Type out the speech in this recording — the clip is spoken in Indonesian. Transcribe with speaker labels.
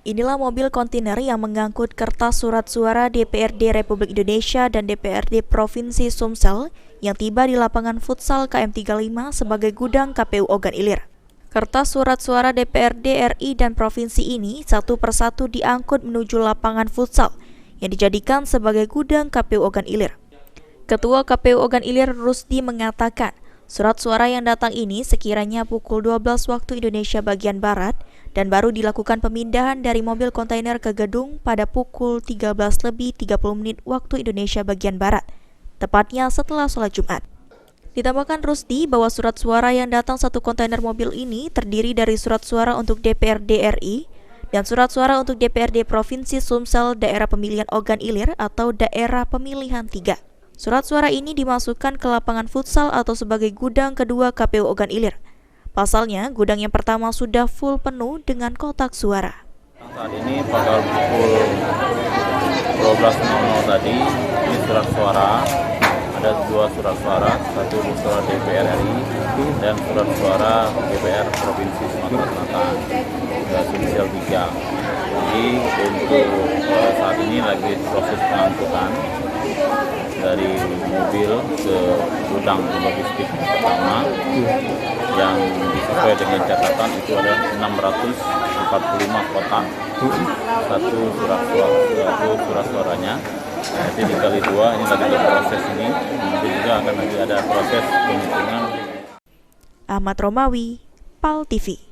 Speaker 1: Inilah mobil kontainer yang mengangkut kertas surat suara DPRD Republik Indonesia dan DPRD Provinsi Sumsel yang tiba di lapangan futsal KM35 sebagai gudang KPU Ogan Ilir. Kertas surat suara DPRD RI dan Provinsi ini satu persatu diangkut menuju lapangan futsal yang dijadikan sebagai gudang KPU Ogan Ilir. Ketua KPU Ogan Ilir Rusdi mengatakan, surat suara yang datang ini sekiranya pukul 12 waktu Indonesia bagian Barat dan baru dilakukan pemindahan dari mobil kontainer ke gedung pada pukul 13:30 waktu Indonesia bagian Barat, tepatnya setelah sholat Jumat. Ditambahkan Rusdi bahwa surat suara yang datang satu kontainer mobil ini terdiri dari surat suara untuk DPRD RI dan surat suara untuk DPRD Provinsi Sumsel Daerah Pemilihan Ogan Ilir atau Daerah Pemilihan 3. Surat suara ini dimasukkan ke lapangan futsal atau sebagai gudang kedua KPU Ogan Ilir. Pasalnya, gudang yang pertama sudah full penuh dengan kotak suara.
Speaker 2: Saat ini pada pukul 12.00 tadi, ini surat suara. Ada dua surat suara, satu surat DPR RI dan surat suara DPR Provinsi Sumatera Selatan, Sumsel 3. Jadi untuk saat ini lagi proses pengangkutan dari mobil ke gudang logistik pertama yang sesuai dengan catatan itu ada 645 kotak satu surat suaranya. Jadi dikali dua, ini lagi proses ini, nanti juga akan lagi ada proses penghitungan.
Speaker 1: Ahmad Romawi, PAL TV.